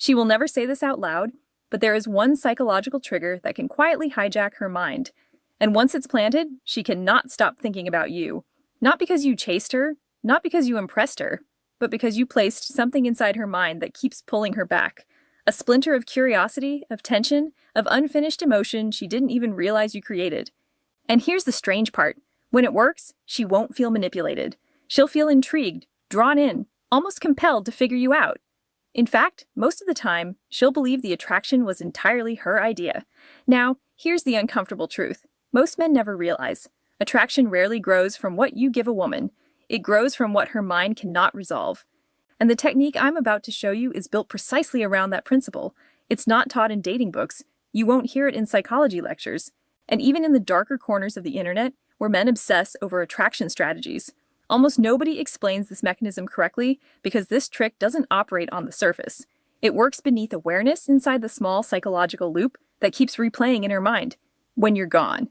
She will never say this out loud, but there is one psychological trigger that can quietly hijack her mind. And once it's planted, she cannot stop thinking about you. Not because you chased her, not because you impressed her, but because you placed something inside her mind that keeps pulling her back. A splinter of curiosity, of tension, of unfinished emotion she didn't even realize you created. And here's the strange part. When it works, she won't feel manipulated. She'll feel intrigued, drawn in, almost compelled to figure you out. In fact, most of the time, she'll believe the attraction was entirely her idea. Now, here's the uncomfortable truth. Most men never realize. Attraction rarely grows from what you give a woman. It grows from what her mind cannot resolve. And the technique I'm about to show you is built precisely around that principle. It's not taught in dating books. You won't hear it in psychology lectures. And even in the darker corners of the internet, where men obsess over attraction strategies. Almost nobody explains this mechanism correctly because this trick doesn't operate on the surface. It works beneath awareness inside the small psychological loop that keeps replaying in her mind when you're gone.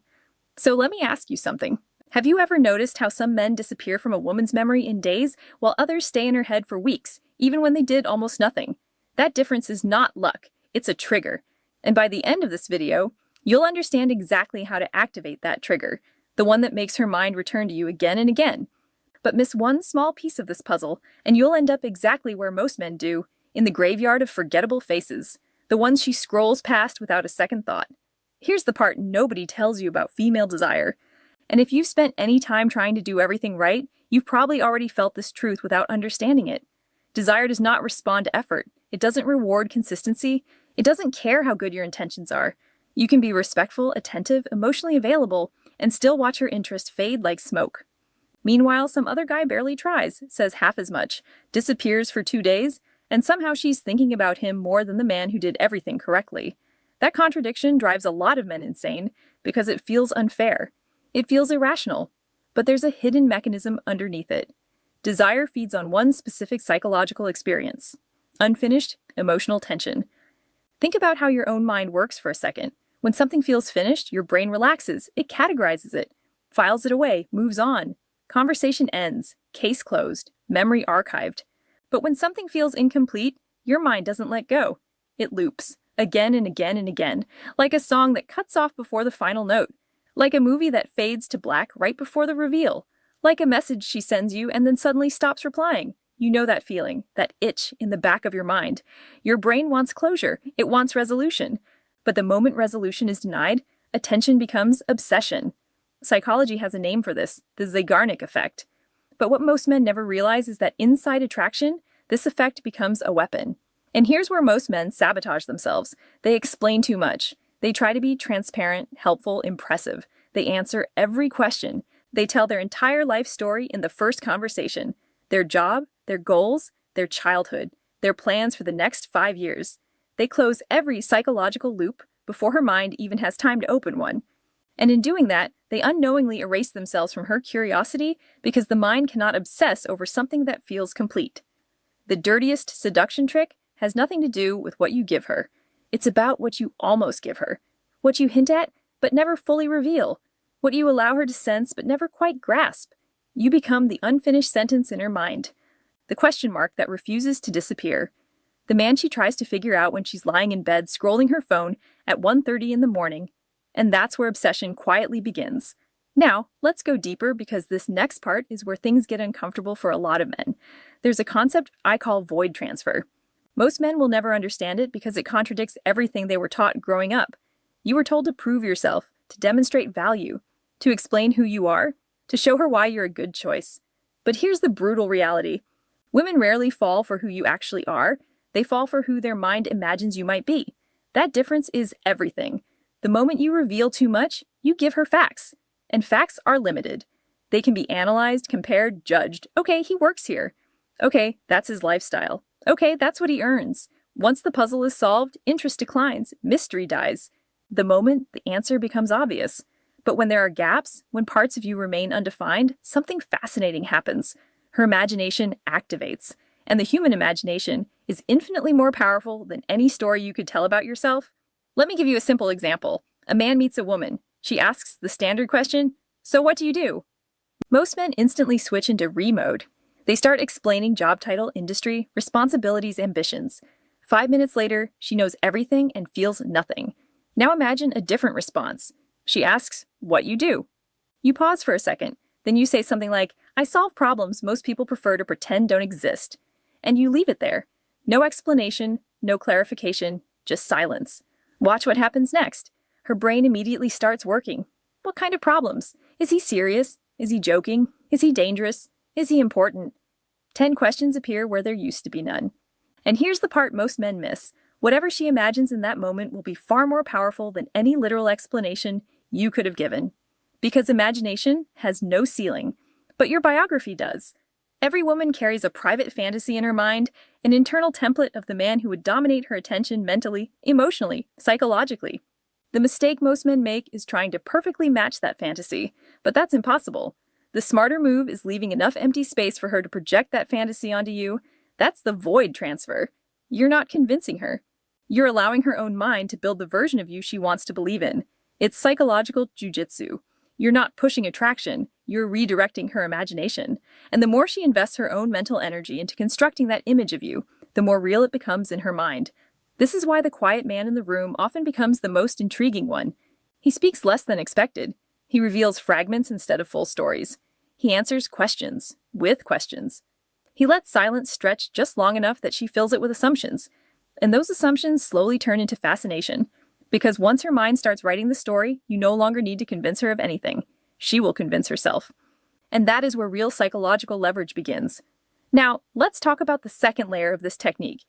So let me ask you something. Have you ever noticed how some men disappear from a woman's memory in days while others stay in her head for weeks, even when they did almost nothing? That difference is not luck, it's a trigger. And by the end of this video, you'll understand exactly how to activate that trigger, the one that makes her mind return to you again and again. But miss one small piece of this puzzle, and you'll end up exactly where most men do, in the graveyard of forgettable faces, the ones she scrolls past without a second thought. Here's the part nobody tells you about female desire. And if you've spent any time trying to do everything right, you've probably already felt this truth without understanding it. Desire does not respond to effort. It doesn't reward consistency. It doesn't care how good your intentions are. You can be respectful, attentive, emotionally available, and still watch her interest fade like smoke. Meanwhile, some other guy barely tries, says half as much, disappears for 2 days, and somehow she's thinking about him more than the man who did everything correctly. That contradiction drives a lot of men insane because it feels unfair. It feels irrational. But there's a hidden mechanism underneath it. Desire feeds on one specific psychological experience: unfinished emotional tension. Think about how your own mind works for a second. When something feels finished, your brain relaxes, it categorizes it, files it away, moves on. Conversation ends, case closed, memory archived. But when something feels incomplete, your mind doesn't let go. It loops, again and again and again, like a song that cuts off before the final note, like a movie that fades to black right before the reveal, like a message she sends you and then suddenly stops replying. You know that feeling, that itch in the back of your mind. Your brain wants closure, it wants resolution. But the moment resolution is denied, attention becomes obsession. Psychology has a name for this, the Zeigarnik effect. But what most men never realize is that inside attraction, this effect becomes a weapon. And here's where most men sabotage themselves. They explain too much. They try to be transparent, helpful, impressive. They answer every question. They tell their entire life story in the first conversation. Their job, their goals, their childhood, their plans for the next 5 years. They close every psychological loop before her mind even has time to open one. And in doing that, they unknowingly erase themselves from her curiosity because the mind cannot obsess over something that feels complete. The dirtiest seduction trick has nothing to do with what you give her. It's about what you almost give her, what you hint at but never fully reveal, what you allow her to sense but never quite grasp. You become the unfinished sentence in her mind, the question mark that refuses to disappear, the man she tries to figure out when she's lying in bed scrolling her phone at 1:30 in the morning. And that's where obsession quietly begins. Now, let's go deeper because this next part is where things get uncomfortable for a lot of men. There's a concept I call void transfer. Most men will never understand it because it contradicts everything they were taught growing up. You were told to prove yourself, to demonstrate value, to explain who you are, to show her why you're a good choice. But here's the brutal reality. Women rarely fall for who you actually are. They fall for who their mind imagines you might be. That difference is everything. The moment you reveal too much, you give her facts. And facts are limited. They can be analyzed, compared, judged. Okay, he works here. Okay, that's his lifestyle. Okay, that's what he earns. Once the puzzle is solved, interest declines, mystery dies. The moment, the answer becomes obvious. But when there are gaps, when parts of you remain undefined, something fascinating happens. Her imagination activates. And the human imagination is infinitely more powerful than any story you could tell about yourself. Let me give you a simple example. A man meets a woman. She asks the standard question, "So what do you do?" Most men instantly switch into re-mode. They start explaining job title, industry, responsibilities, ambitions. 5 minutes later, she knows everything and feels nothing. Now imagine a different response. She asks what you do. You pause for a second, then you say something like, I solve problems most people prefer to pretend don't exist. And you leave it there. No explanation, no clarification, just silence. Watch what happens next. Her brain immediately starts working. What kind of problems? Is he serious? Is he joking? Is he dangerous? Is he important? 10 questions appear where there used to be none. And here's the part most men miss. Whatever she imagines in that moment will be far more powerful than any literal explanation you could have given. Because imagination has no ceiling, but your biography does. Every woman carries a private fantasy in her mind, an internal template of the man who would dominate her attention mentally, emotionally, psychologically. The mistake most men make is trying to perfectly match that fantasy, but that's impossible. The smarter move is leaving enough empty space for her to project that fantasy onto you. That's the void transfer. You're not convincing her. You're allowing her own mind to build the version of you she wants to believe in. It's psychological jujitsu. You're not pushing attraction, you're redirecting her imagination. And the more she invests her own mental energy into constructing that image of you, the more real it becomes in her mind. This is why the quiet man in the room often becomes the most intriguing one. He speaks less than expected. He reveals fragments instead of full stories. He answers questions, with questions. He lets silence stretch just long enough that she fills it with assumptions. And those assumptions slowly turn into fascination. Because once her mind starts writing the story, you no longer need to convince her of anything. She will convince herself. And that is where real psychological leverage begins. Now, let's talk about the second layer of this technique.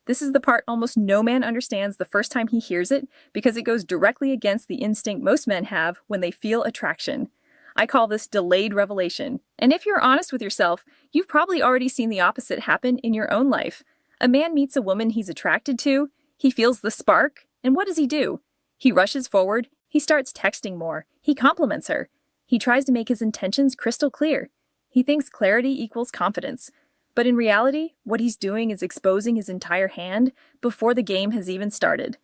This is the part almost no man understands the first time he hears it because it goes directly against the instinct most men have when they feel attraction. I call this delayed revelation. And if you're honest with yourself, you've probably already seen the opposite happen in your own life. A man meets a woman he's attracted to, he feels the spark, and what does he do? He rushes forward, he starts texting more, he compliments her. He tries to make his intentions crystal clear. He thinks clarity equals confidence. But in reality, what he's doing is exposing his entire hand before the game has even started.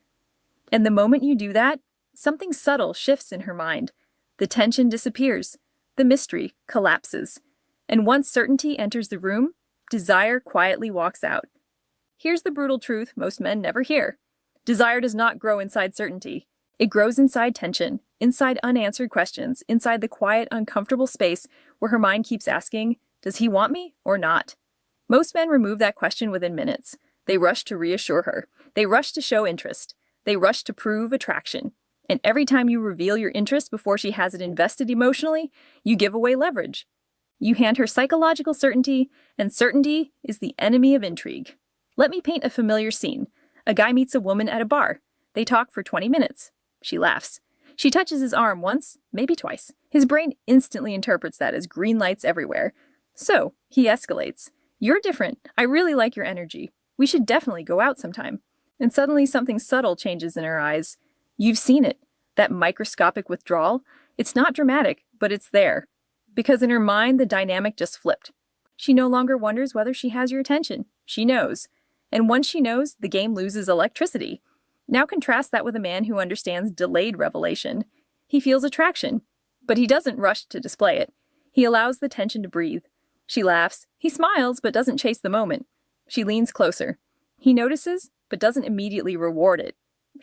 And the moment you do that, something subtle shifts in her mind. The tension disappears. The mystery collapses. And once certainty enters the room, desire quietly walks out. Here's the brutal truth most men never hear. Desire does not grow inside certainty. It grows inside tension, inside unanswered questions, inside the quiet, uncomfortable space where her mind keeps asking, does he want me or not? Most men remove that question within minutes. They rush to reassure her. They rush to show interest. They rush to prove attraction. And every time you reveal your interest before she has it invested emotionally, you give away leverage. You hand her psychological certainty, and certainty is the enemy of intrigue. Let me paint a familiar scene. A guy meets a woman at a bar. They talk for 20 minutes. She laughs. She touches his arm once, maybe twice. His brain instantly interprets that as green lights everywhere. So, he escalates. You're different. I really like your energy. We should definitely go out sometime. And suddenly something subtle changes in her eyes. You've seen it. That microscopic withdrawal. It's not dramatic, but it's there. Because in her mind, the dynamic just flipped. She no longer wonders whether she has your attention. She knows. And once she knows, the game loses electricity. Now contrast that with a man who understands delayed revelation. He feels attraction, but he doesn't rush to display it. He allows the tension to breathe. She laughs. He smiles, but doesn't chase the moment. She leans closer. He notices, but doesn't immediately reward it.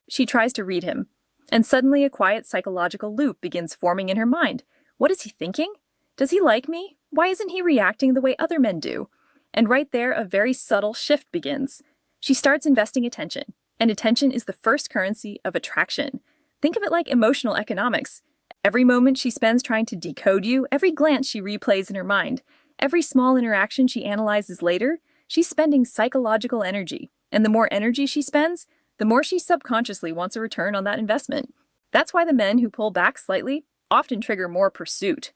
She tries to read him. And suddenly a quiet psychological loop begins forming in her mind. What is he thinking? Does he like me? Why isn't he reacting the way other men do? And right there, a very subtle shift begins. She starts investing attention, and attention is the first currency of attraction. Think of it like emotional economics. Every moment she spends trying to decode you, every glance she replays in her mind, every small interaction she analyzes later, she's spending psychological energy. And the more energy she spends, the more she subconsciously wants a return on that investment. That's why the men who pull back slightly often trigger more pursuit.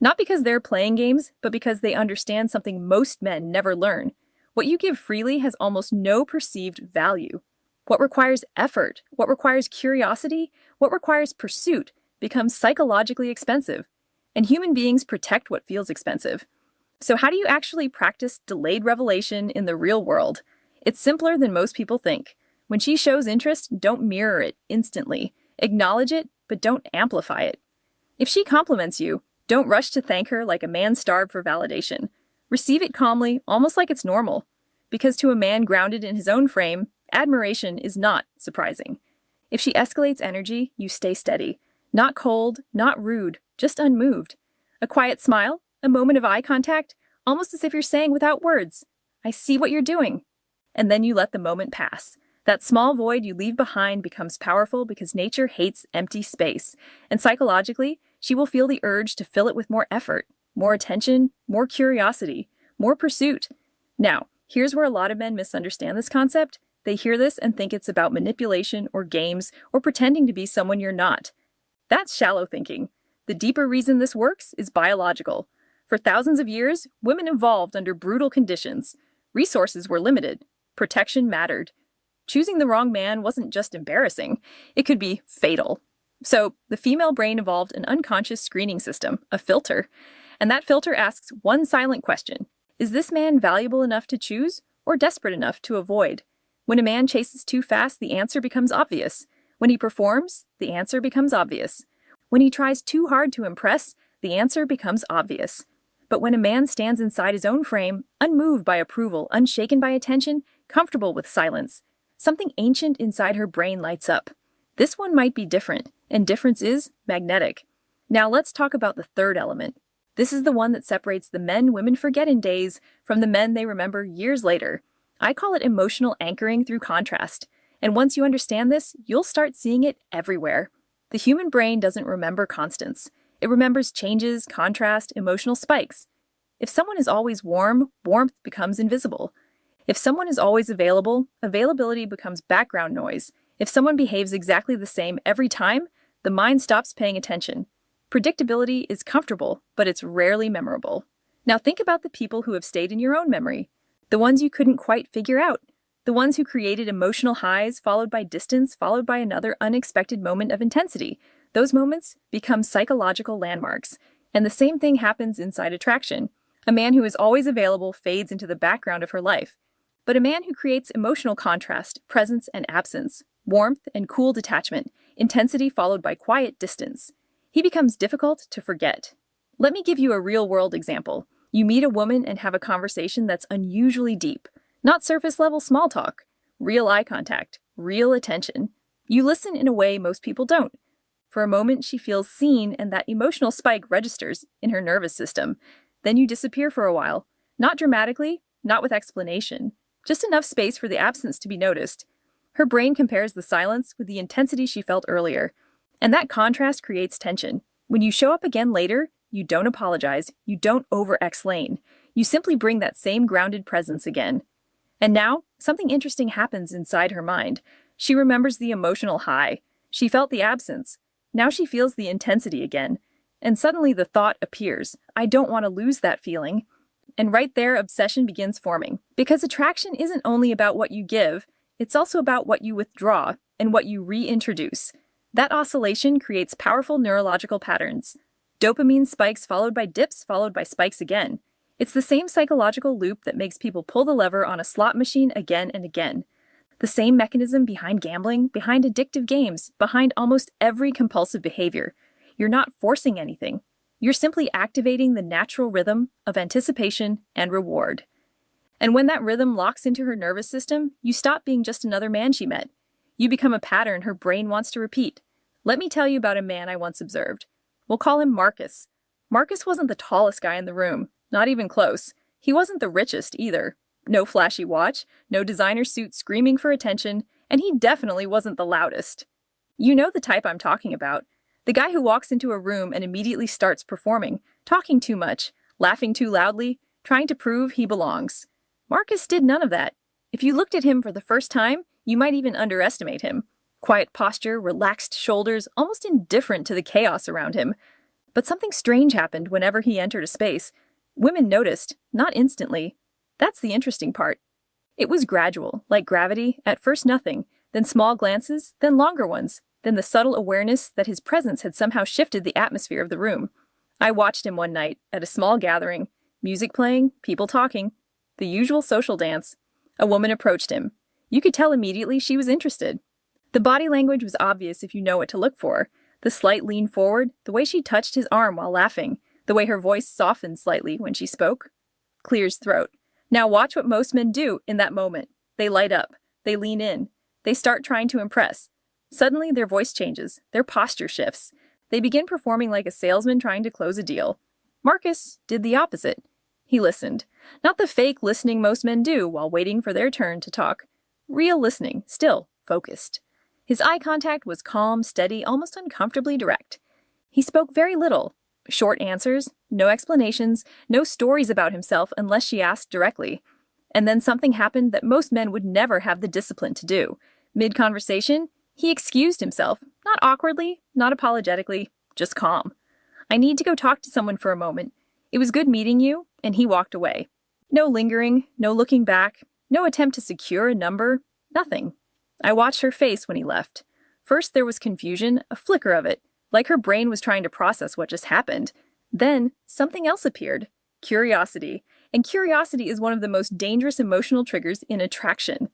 Not because they're playing games, but because they understand something most men never learn. What you give freely has almost no perceived value. What requires effort, what requires curiosity, what requires pursuit becomes psychologically expensive. And human beings protect what feels expensive. So how do you actually practice delayed revelation in the real world? It's simpler than most people think. When she shows interest, don't mirror it instantly. Acknowledge it, but don't amplify it. If she compliments you, don't rush to thank her like a man starved for validation. Receive it calmly, almost like it's normal. Because to a man grounded in his own frame, Admiration is not surprising. If she escalates energy, you stay steady. Not cold, not rude, just unmoved. A quiet smile, a moment of eye contact, almost as if you're saying without words, "I see what you're doing." And then you let the moment pass. That small void you leave behind becomes powerful because nature hates empty space. And psychologically, she will feel the urge to fill it with more effort, more attention, more curiosity, more pursuit. Now, here's where a lot of men misunderstand this concept. They hear this and think it's about manipulation or games or pretending to be someone you're not. That's shallow thinking. The deeper reason this works is biological. For thousands of years, women evolved under brutal conditions. Resources were limited. Protection mattered. Choosing the wrong man wasn't just embarrassing, it could be fatal. So, the female brain evolved an unconscious screening system, a filter. And that filter asks one silent question: is this man valuable enough to choose or desperate enough to avoid? When a man chases too fast, the answer becomes obvious. When he performs, the answer becomes obvious. When he tries too hard to impress, the answer becomes obvious. But when a man stands inside his own frame, unmoved by approval, unshaken by attention, comfortable with silence, something ancient inside her brain lights up. This one might be different, and difference is magnetic. Now let's talk about the third element. This is the one that separates the men women forget in days from the men they remember years later. I call it emotional anchoring through contrast. And once you understand this, you'll start seeing it everywhere. The human brain doesn't remember constants. It remembers changes, contrast, emotional spikes. If someone is always warm, warmth becomes invisible. If someone is always available, availability becomes background noise. If someone behaves exactly the same every time, the mind stops paying attention. Predictability is comfortable, but it's rarely memorable. Now think about the people who have stayed in your own memory. The ones you couldn't quite figure out. The ones who created emotional highs followed by distance, followed by another unexpected moment of intensity. Those moments become psychological landmarks. And the same thing happens inside attraction. A man who is always available fades into the background of her life. But a man who creates emotional contrast, presence and absence, warmth and cool detachment, intensity followed by quiet distance, he becomes difficult to forget. Let me give you a real-world example. You meet a woman and have a conversation that's unusually deep. Not surface-level small talk. Real eye contact. Real attention. You listen in a way most people don't. For a moment, she feels seen and that emotional spike registers in her nervous system. Then you disappear for a while. Not dramatically, not with explanation. Just enough space for the absence to be noticed. Her brain compares the silence with the intensity she felt earlier. And that contrast creates tension. When you show up again later, you don't apologize. You don't over-explain. You simply bring that same grounded presence again. And now, something interesting happens inside her mind. She remembers the emotional high. She felt the absence. Now she feels the intensity again. And suddenly the thought appears, I don't want to lose that feeling. And right there, obsession begins forming. Because attraction isn't only about what you give, it's also about what you withdraw and what you reintroduce. That oscillation creates powerful neurological patterns. Dopamine spikes followed by dips followed by spikes again. It's the same psychological loop that makes people pull the lever on a slot machine again and again. The same mechanism behind gambling, behind addictive games, behind almost every compulsive behavior. You're not forcing anything. You're simply activating the natural rhythm of anticipation and reward. And when that rhythm locks into her nervous system, you stop being just another man she met. You become a pattern her brain wants to repeat. Let me tell you about a man I once observed. We'll call him Marcus. Marcus wasn't the tallest guy in the room, not even close. He wasn't the richest either. No flashy watch, no designer suit screaming for attention, and he definitely wasn't the loudest. You know the type I'm talking about. The guy who walks into a room and immediately starts performing, talking too much, laughing too loudly, trying to prove he belongs. Marcus did none of that. If you looked at him for the first time, you might even underestimate him. Quiet posture, relaxed shoulders, almost indifferent to the chaos around him. But something strange happened whenever he entered a space. Women noticed, not instantly. That's the interesting part. It was gradual, like gravity, at first nothing, then small glances, then longer ones, then the subtle awareness that his presence had somehow shifted the atmosphere of the room. I watched him one night, at a small gathering, music playing, people talking, the usual social dance. A woman approached him. You could tell immediately she was interested. The body language was obvious if you know what to look for. The slight lean forward, the way she touched his arm while laughing, the way her voice softened slightly when she spoke. Clears throat. Now watch what most men do in that moment. They light up. They lean in. They start trying to impress. Suddenly, their voice changes. Their posture shifts. They begin performing like a salesman trying to close a deal. Marcus did the opposite. He listened. Not the fake listening most men do while waiting for their turn to talk. Real listening, still focused. His eye contact was calm, steady, almost uncomfortably direct. He spoke very little. Short answers, no explanations, no stories about himself unless she asked directly. And then something happened that most men would never have the discipline to do. Mid-conversation, he excused himself, not awkwardly, not apologetically, just calm. "I need to go talk to someone for a moment. It was good meeting you," and he walked away. No lingering, no looking back, no attempt to secure a number, nothing. I watched her face when he left. First there was confusion, a flicker of it, like her brain was trying to process what just happened. Then something else appeared, curiosity. And curiosity is one of the most dangerous emotional triggers in attraction.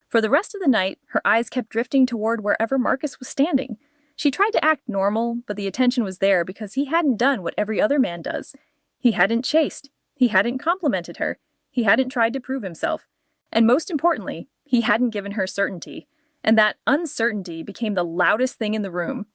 For the rest of the night, her eyes kept drifting toward wherever Marcus was standing. She tried to act normal, but the attention was there because he hadn't done what every other man does. He hadn't chased. He hadn't complimented her. He hadn't tried to prove himself. And most importantly, he hadn't given her certainty. And that uncertainty became the loudest thing in the room.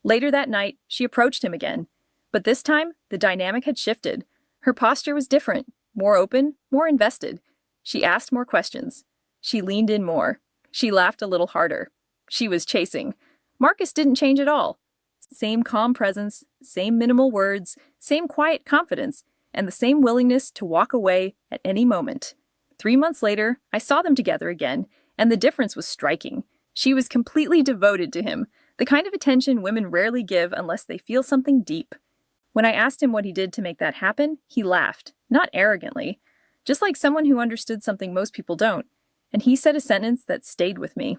Later that night, she approached him again. But this time, the dynamic had shifted. Her posture was different, more open, more invested. She asked more questions. She leaned in more. She laughed a little harder. She was chasing. Marcus didn't change at all. Same calm presence, same minimal words, same quiet confidence, and the same willingness to walk away at any moment. 3 months later, I saw them together again, and the difference was striking. She was completely devoted to him, the kind of attention women rarely give unless they feel something deep. When I asked him what he did to make that happen, he laughed, not arrogantly, just like someone who understood something most people don't. And he said a sentence that stayed with me.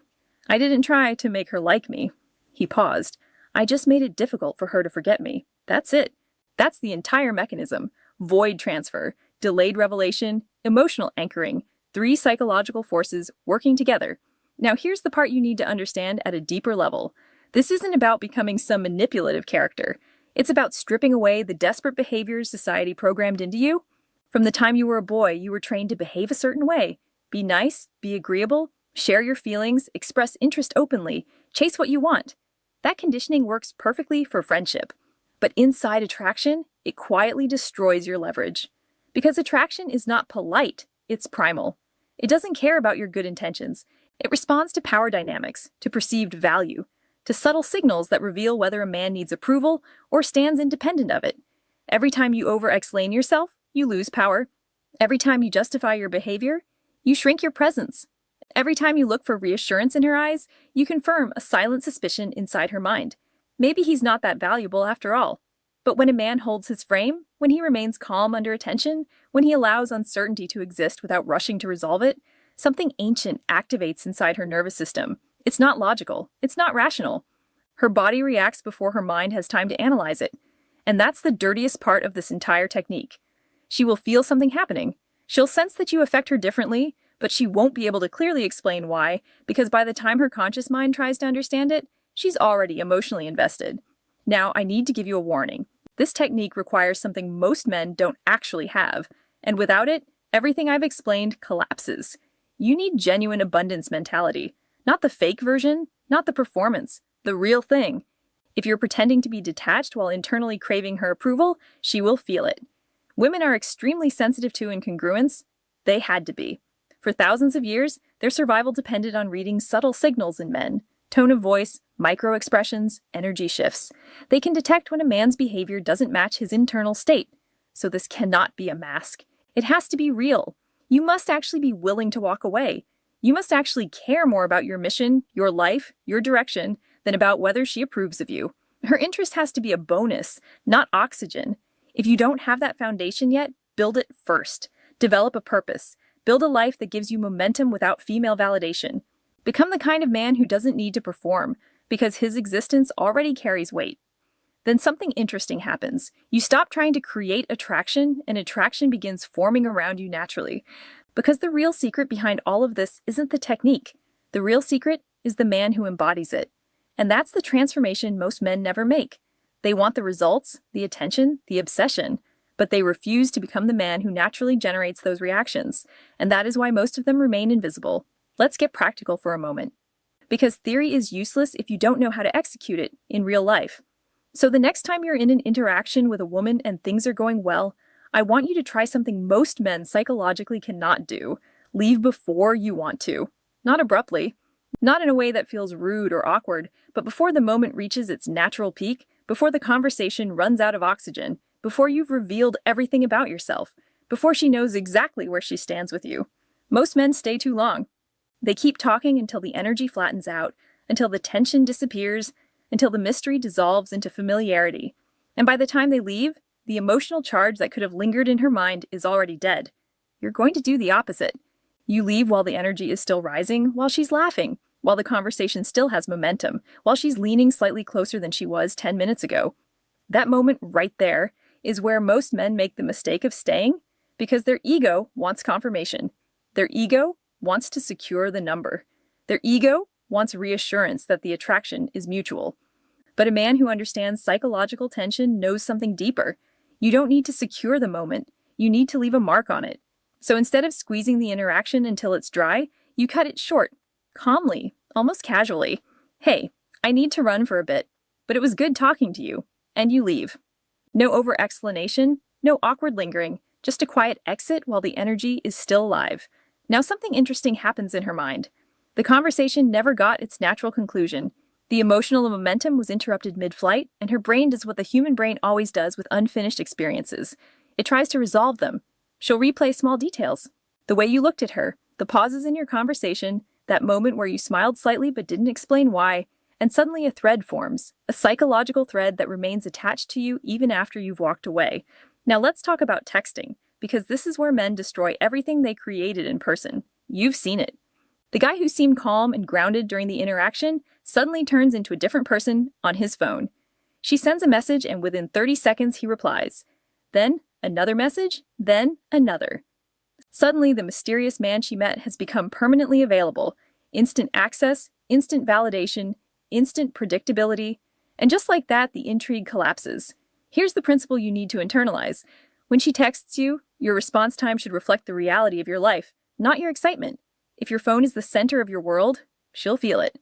"I didn't try to make her like me." He paused. "I just made it difficult for her to forget me. That's it. That's the entire mechanism. Void transfer, delayed revelation, emotional anchoring, 3 psychological forces working together. Now here's the part you need to understand at a deeper level. This isn't about becoming some manipulative character. It's about stripping away the desperate behaviors society programmed into you. From the time you were a boy, you were trained to behave a certain way. Be nice, be agreeable, share your feelings, express interest openly, chase what you want. That conditioning works perfectly for friendship. But inside attraction, it quietly destroys your leverage. Because attraction is not polite, it's primal. It doesn't care about your good intentions. It responds to power dynamics, to perceived value, to subtle signals that reveal whether a man needs approval or stands independent of it. Every time you over-explain yourself, you lose power. Every time you justify your behavior, you shrink your presence. Every time you look for reassurance in her eyes, you confirm a silent suspicion inside her mind. Maybe he's not that valuable after all. But when a man holds his frame, when he remains calm under attention, when he allows uncertainty to exist without rushing to resolve it, something ancient activates inside her nervous system. It's not logical. It's not rational. Her body reacts before her mind has time to analyze it. And that's the dirtiest part of this entire technique. She will feel something happening. She'll sense that you affect her differently, but she won't be able to clearly explain why, because by the time her conscious mind tries to understand it, she's already emotionally invested. Now, I need to give you a warning. This technique requires something most men don't actually have, and without it, everything I've explained collapses. You need genuine abundance mentality. Not the fake version, not the performance, the real thing. If you're pretending to be detached while internally craving her approval, she will feel it. Women are extremely sensitive to incongruence. They had to be. For thousands of years, their survival depended on reading subtle signals in men. Tone of voice, micro-expressions, energy shifts. They can detect when a man's behavior doesn't match his internal state. So this cannot be a mask. It has to be real. You must actually be willing to walk away. You must actually care more about your mission, your life, your direction, than about whether she approves of you. Her interest has to be a bonus, not oxygen. If you don't have that foundation yet, build it first. Develop a purpose. Build a life that gives you momentum without female validation. Become the kind of man who doesn't need to perform, because his existence already carries weight. Then something interesting happens. You stop trying to create attraction, and attraction begins forming around you naturally. Because the real secret behind all of this isn't the technique. The real secret is the man who embodies it. And that's the transformation most men never make. They want the results, the attention, the obsession, but they refuse to become the man who naturally generates those reactions. And that is why most of them remain invisible. Let's get practical for a moment. Because theory is useless if you don't know how to execute it in real life. So the next time you're in an interaction with a woman and things are going well, I want you to try something most men psychologically cannot do. Leave before you want to. Not abruptly. Not in a way that feels rude or awkward, but before the moment reaches its natural peak, before the conversation runs out of oxygen, before you've revealed everything about yourself, before she knows exactly where she stands with you. Most men stay too long. They keep talking until the energy flattens out, until the tension disappears, until the mystery dissolves into familiarity. And by the time they leave, the emotional charge that could have lingered in her mind is already dead. You're going to do the opposite. You leave while the energy is still rising, while she's laughing, while the conversation still has momentum, while she's leaning slightly closer than she was 10 minutes ago. That moment right there is where most men make the mistake of staying because their ego wants confirmation. Their ego wants to secure the number. Their ego wants reassurance that the attraction is mutual. But a man who understands psychological tension knows something deeper. You don't need to secure the moment. You need to leave a mark on it. So instead of squeezing the interaction until it's dry, you cut it short, calmly, almost casually. Hey, I need to run for a bit, but it was good talking to you. And you leave. No over-explanation, no awkward lingering, just a quiet exit while the energy is still alive. Now something interesting happens in her mind. The conversation never got its natural conclusion. The emotional momentum was interrupted mid-flight, and her brain does what the human brain always does with unfinished experiences. It tries to resolve them. She'll replay small details. The way you looked at her, the pauses in your conversation, that moment where you smiled slightly but didn't explain why, and suddenly a thread forms, a psychological thread that remains attached to you even after you've walked away. Now let's talk about texting, because this is where men destroy everything they created in person. You've seen it. The guy who seemed calm and grounded during the interaction suddenly turns into a different person on his phone. She sends a message and within 30 seconds he replies. Then another message, then another. Suddenly the mysterious man she met has become permanently available. Instant access, instant validation, instant predictability, and just like that, the intrigue collapses. Here's the principle you need to internalize. When she texts you, your response time should reflect the reality of your life, not your excitement. If your phone is the center of your world, she'll feel it.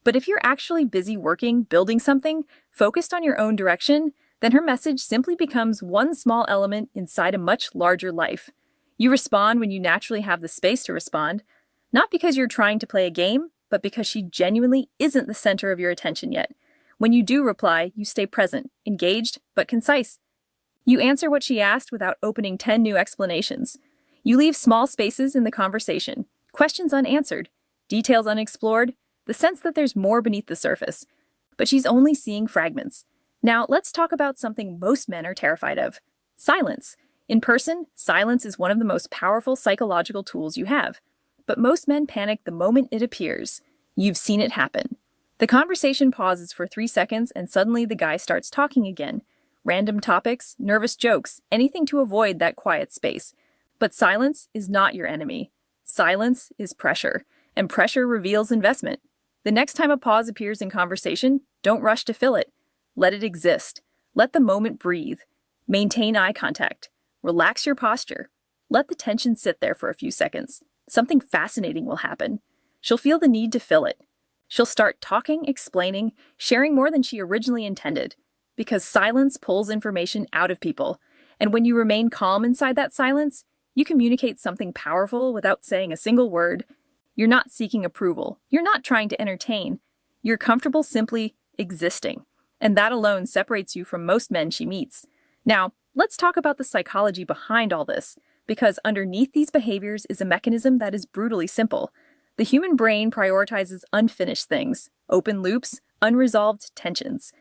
But if you're actually busy working, building something, focused on your own direction, then her message simply becomes one small element inside a much larger life. You respond when you naturally have the space to respond, not because you're trying to play a game, but because she genuinely isn't the center of your attention yet. When you do reply, you stay present, engaged, but concise. You answer what she asked without opening 10 new explanations. You leave small spaces in the conversation, questions unanswered, details unexplored, the sense that there's more beneath the surface. But she's only seeing fragments. Now, let's talk about something most men are terrified of. Silence. In person, silence is one of the most powerful psychological tools you have. But most men panic the moment it appears. You've seen it happen. The conversation pauses for 3 seconds and suddenly the guy starts talking again. Random topics, nervous jokes, anything to avoid that quiet space. But silence is not your enemy. Silence is pressure, and pressure reveals investment. The next time a pause appears in conversation, don't rush to fill it. Let it exist. Let the moment breathe. Maintain eye contact. Relax your posture. Let the tension sit there for a few seconds. Something fascinating will happen. She'll feel the need to fill it. She'll start talking, explaining, sharing more than she originally intended. Because silence pulls information out of people. And when you remain calm inside that silence, you communicate something powerful without saying a single word. You're not seeking approval. You're not trying to entertain. You're comfortable simply existing. And that alone separates you from most men she meets. Now, let's talk about the psychology behind all this, because underneath these behaviors is a mechanism that is brutally simple. The human brain prioritizes unfinished things, open loops, unresolved tensions.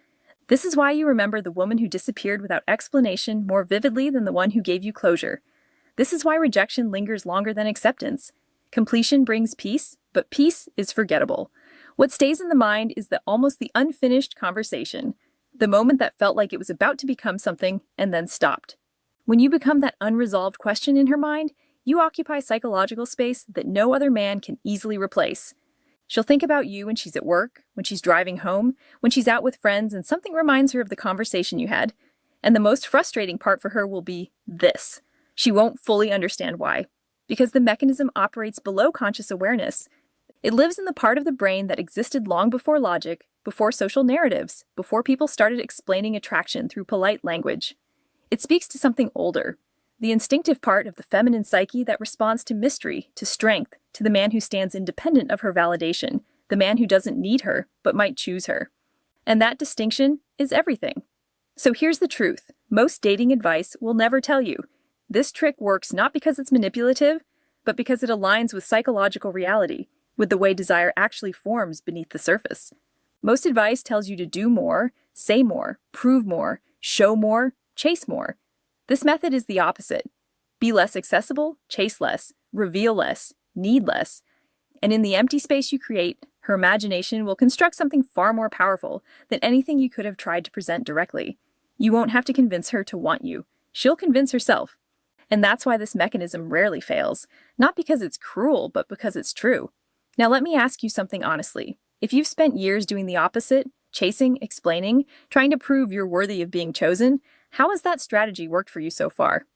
This is why you remember the woman who disappeared without explanation more vividly than the one who gave you closure. This is why rejection lingers longer than acceptance. Completion brings peace, but peace is forgettable. What stays in the mind is almost the unfinished conversation, the moment that felt like it was about to become something and then stopped. When you become that unresolved question in her mind, you occupy psychological space that no other man can easily replace. She'll think about you when she's at work, when she's driving home, when she's out with friends, and something reminds her of the conversation you had. And the most frustrating part for her will be this. She won't fully understand why. Because the mechanism operates below conscious awareness. It lives in the part of the brain that existed long before logic, before social narratives, before people started explaining attraction through polite language. It speaks to something older, the instinctive part of the feminine psyche that responds to mystery, to strength, to the man who stands independent of her validation, the man who doesn't need her, but might choose her. And that distinction is everything. So here's the truth. Most dating advice will never tell you. This trick works not because it's manipulative, but because it aligns with psychological reality, with the way desire actually forms beneath the surface. Most advice tells you to do more, say more, prove more, show more, chase more. This method is the opposite. Be less accessible, chase less, reveal less, need less. And in the empty space you create, her imagination will construct something far more powerful than anything you could have tried to present directly. You won't have to convince her to want you. She'll convince herself. And that's why this mechanism rarely fails, not because it's cruel, but because it's true. Now let me ask you something honestly. If you've spent years doing the opposite, chasing, explaining, trying to prove you're worthy of being chosen, how has that strategy worked for you so far?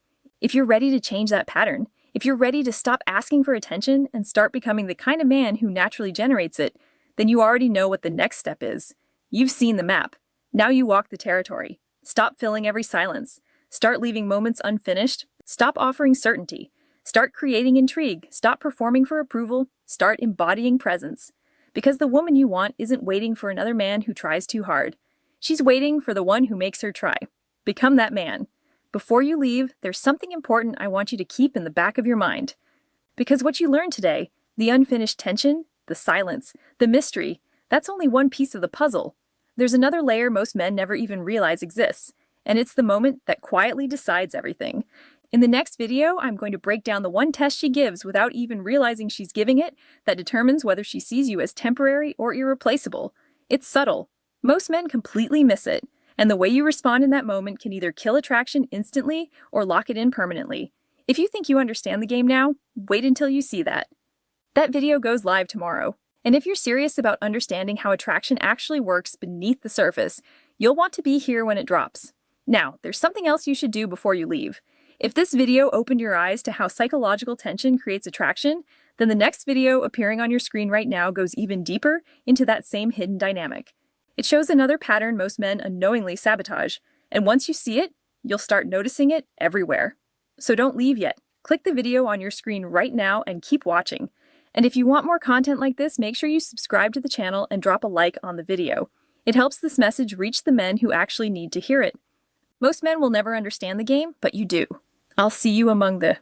If you're ready to change that pattern, if you're ready to stop asking for attention and start becoming the kind of man who naturally generates it, then you already know what the next step is. You've seen the map. Now you walk the territory. Stop filling every silence. Start leaving moments unfinished. Stop offering certainty. Start creating intrigue. Stop performing for approval. Start embodying presence. Because the woman you want isn't waiting for another man who tries too hard. She's waiting for the one who makes her try. Become that man. Before you leave, there's something important I want you to keep in the back of your mind. Because what you learned today, the unfinished tension, the silence, the mystery, that's only one piece of the puzzle. There's another layer most men never even realize exists, and it's the moment that quietly decides everything. In the next video, I'm going to break down the one test she gives without even realizing she's giving it that determines whether she sees you as temporary or irreplaceable. It's subtle. Most men completely miss it. And the way you respond in that moment can either kill attraction instantly or lock it in permanently. If you think you understand the game now, wait until you see that. That video goes live tomorrow. And if you're serious about understanding how attraction actually works beneath the surface, you'll want to be here when it drops. Now, there's something else you should do before you leave. If this video opened your eyes to how psychological tension creates attraction, then the next video appearing on your screen right now goes even deeper into that same hidden dynamic. It shows another pattern most men unknowingly sabotage, and once you see it, you'll start noticing it everywhere. So don't leave yet. Click the video on your screen right now and keep watching. And if you want more content like this, make sure you subscribe to the channel and drop a like on the video. It helps this message reach the men who actually need to hear it. Most men will never understand the game, but you do. I'll see you among the